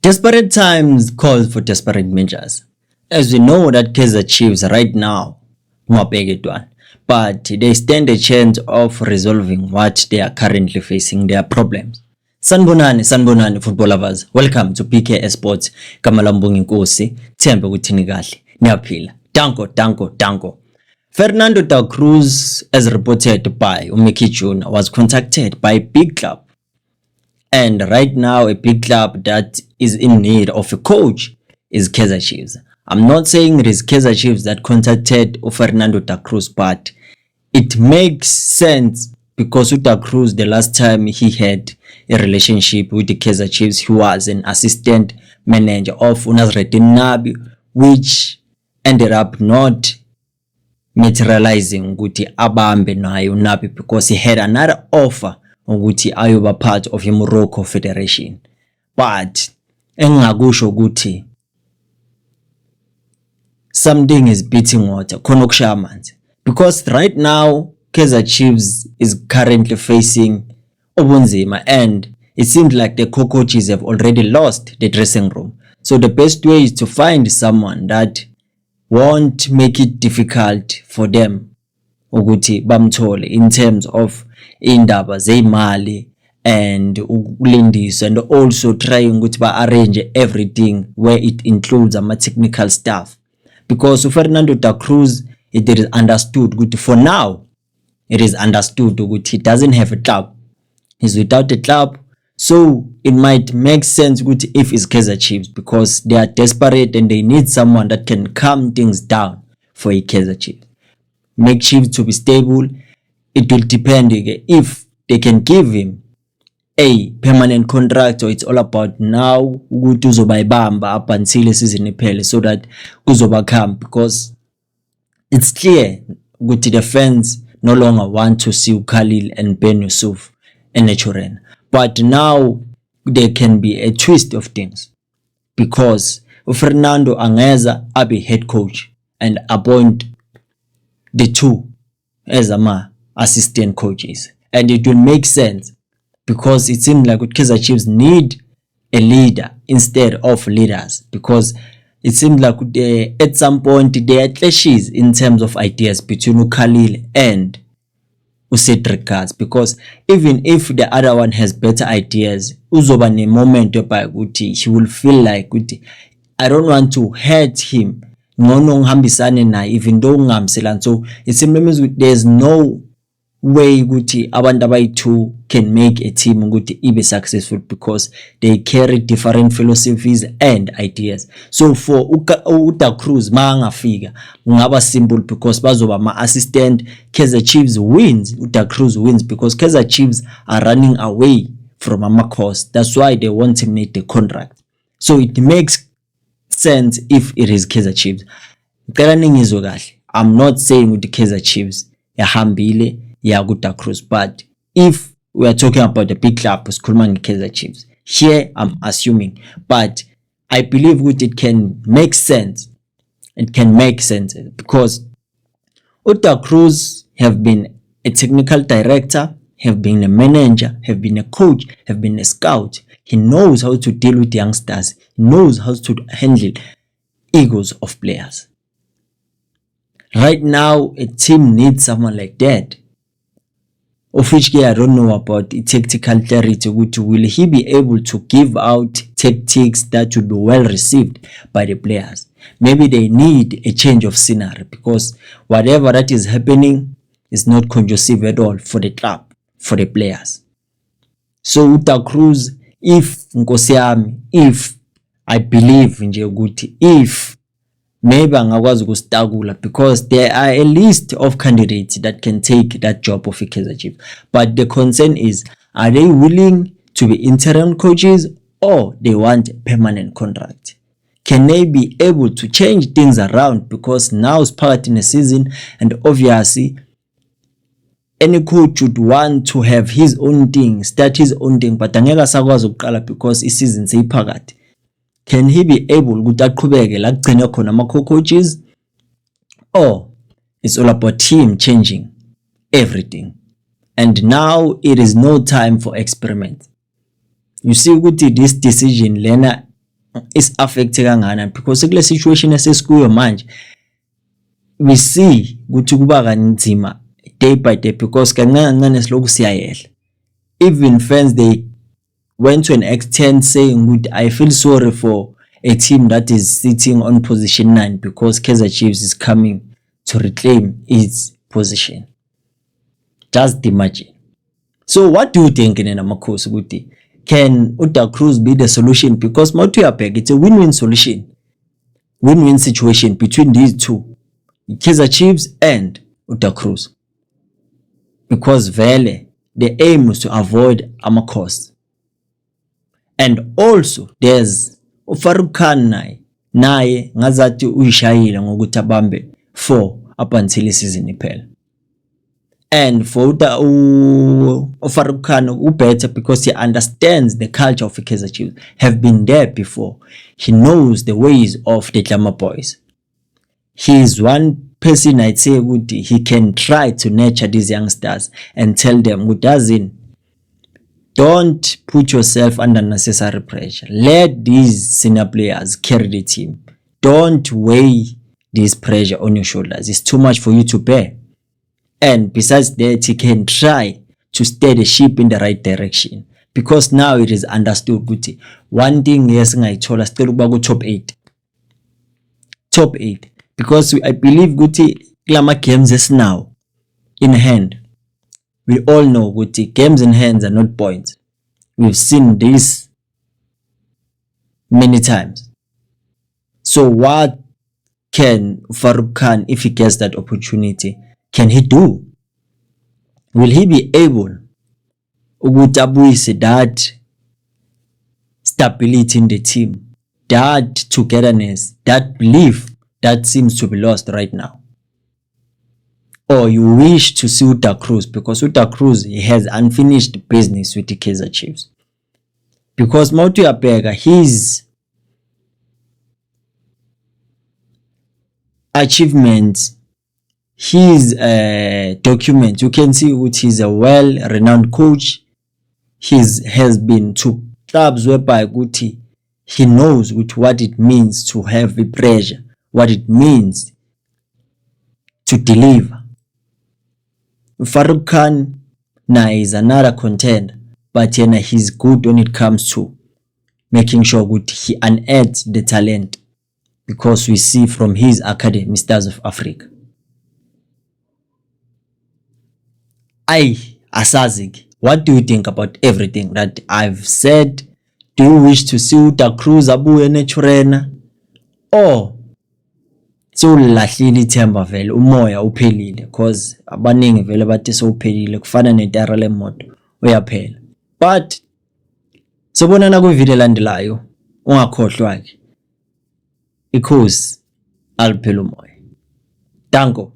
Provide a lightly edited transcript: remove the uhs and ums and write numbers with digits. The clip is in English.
Desperate times call for desperate measures. As we know that Kaizer Chiefs right now, but they stand a chance of resolving what they are currently facing, their problems. Sanbonani football lovers. Welcome to PK Sports. Kamalambungi Nkosi, Thembe kuthini kahle. Niyaphila. Danko. Fernando da Cruz, as reported by Umeki Jr., was contacted by a big club. And right now, a big club that is in need of a coach is Kaizer Chiefs. I'm not saying it is Kaizer Chiefs that contacted Fernando da Cruz, but it makes sense because Da Cruz, the last time he had a relationship with the Kaizer Chiefs, he was an assistant manager of Nasreddin Nabi, which ended up not materializing ukuthi abambe nayo Nabi because he had another offer ukuthi ayoba part of Morocco Federation. But engakusho ukuthi something is beating water khona okushaya amanzi, because right now Kaizer Chiefs is currently facing ubunzima and it seems like the coaches have already lost the dressing room. So the best way is to find someone that won't make it difficult for them ukuthi bamthole in terms of indaba zeimali and ukulindisa, and also trying ukuthi arrange everything where it includes technical staff, because Fernando da Cruz, it is understood ukuthi for now it is understood ukuthi he doesn't have a club, he's without a club. So it might make sense ukuthi if it's Kaizer Chiefs, because they are desperate and they need someone that can calm things down for a Kaizer Chiefs, make Chiefs to be stable. It will depend if they can give him a permanent contract, or it's all about now ukuthi uzobayibamba up until season iphele so that kuzoba calm, because it's clear ukuthi the fans no longer want to see Khalil and Ben Yusuf and Echuren. But now there can be a twist of things, because Fernando angeza abe head coach and appoint the two as assistant coaches, and it will make sense because it seems like Kaizer Chiefs need a leader instead of leaders, because it seems like at some point there are clashes in terms of ideas between Khalil and Cedric Katz, because even if the other one has better ideas, uzoba ne moment whereby he will feel like I don't want to hurt him, ngono ngihambisane naye even though ngamselana. So it simply means there's no way ukuthi abantu abayi-two can make a team ukuthi ibe successful, because they carry different philosophies and ideas. So for Da Cruz mangafika ngaba simple, because bazoba ma-assistant. Kaizer Chiefs wins, Da Cruz wins, because Kaizer Chiefs are running away from cost. That's why they won't terminate the contract. So it makes sense if it is Kaizer Chiefs. I'm not saying with the Kaizer Chiefs yahambile Da Cruz, but if we are talking about the big club, Kaizer Chiefs, here I'm assuming, but I believe it can make sense. It can make sense because Da Cruz have been a technical director, have been a manager, have been a coach, have been a scout. He knows how to deal with youngsters. He knows how to handle egos of players. Right now, a team needs someone like that. Of which I don't know about the tactical clarity. Will he be able to give out tactics that will be well received by the players? Maybe they need a change of scenery, because whatever that is happening is not conducive at all for the club, for the players. So Da Cruz, if I believe in ukuthi if maybe angakwazi ukustakula, because there are a list of candidates that can take that job of a Kaizer Chiefs. But the concern is, are they willing to be interim coaches or they want a permanent contract? Can they be able to change things around? Because now it's part in a season, and obviously any coach would want to have his own thing, start his own thing, but angeka sakwazi ukuqala because i-season seyiphakathi. Can he be able ukuthi aqhubeke la kugcine khona ama-coaches, or it's all about him changing everything? And now it is no time for experiment. You see ukuthi this decision lena is affect kangana, because kule situation esesikuyo manje we see ukuthi kuba kanzima day by day, because kancane siloku siyayehla. Even fans, they went to an extent saying, I feel sorry for a team that is sitting on position 9 because Kaizer Chiefs is coming to reclaim its position. Just imagine. So what do you think in Makhosi ukuthi can uDa Cruz be the solution? Because Motuyapeg, it's a win-win solution, win-win situation between these two, Kaizer Chiefs and uDa Cruz, because vele the aim is to avoid Amakhosi. And also there's uFarouk Khan naye ngazathi uyishayile ngokuthi abambe 4 up until season iphela. And for uFarouk Khan better because he understands the culture of Kaizer Chiefs, have been there before. He knows the ways of the Glamour Boys. He is one person I'd say he can try to nurture these youngsters and tell them don't put yourself under unnecessary pressure. Let these senior players carry the team. Don't weigh this pressure on your shoulders. It's too much for you to bear. And besides that, he can try to steer the ship in the right direction. Because now it is understood. One thing yes, I told us still about top 8. Top 8. Because I believe Glamour games is now in hand. We all know games in hands are not points. We've seen this many times. So what can Farouk Khan, if he gets that opportunity, can he do? Will he be able to that stability in the team, that togetherness, that belief that seems to be lost right now? Or you wish to see uDa Cruz, because uDa Cruz, he has unfinished business with the Kaizer Chiefs. Because Motuyapega, his achievements, his documents, you can see he's a well-renowned coach. He has been to clubs whereby he knows what it means to have the pressure, what it means to deliver. Farouk Khan is another contender, but he's good when it comes to making sure he unearths the talent, because we see from his academy, Stars of Africa. Asazig, what do you think about everything that I've said? Do you wish to see uDa Cruz abuye neChurena, or sewulahlile ithemba vele, umoya uphelile? Because abaningi vele bathi sewuphelile, kufana netara lemoto uyaphela. But sobonana kwivideo elandelayo, ungakhohlwa ke, ikhosi aliphela umoya. Danko.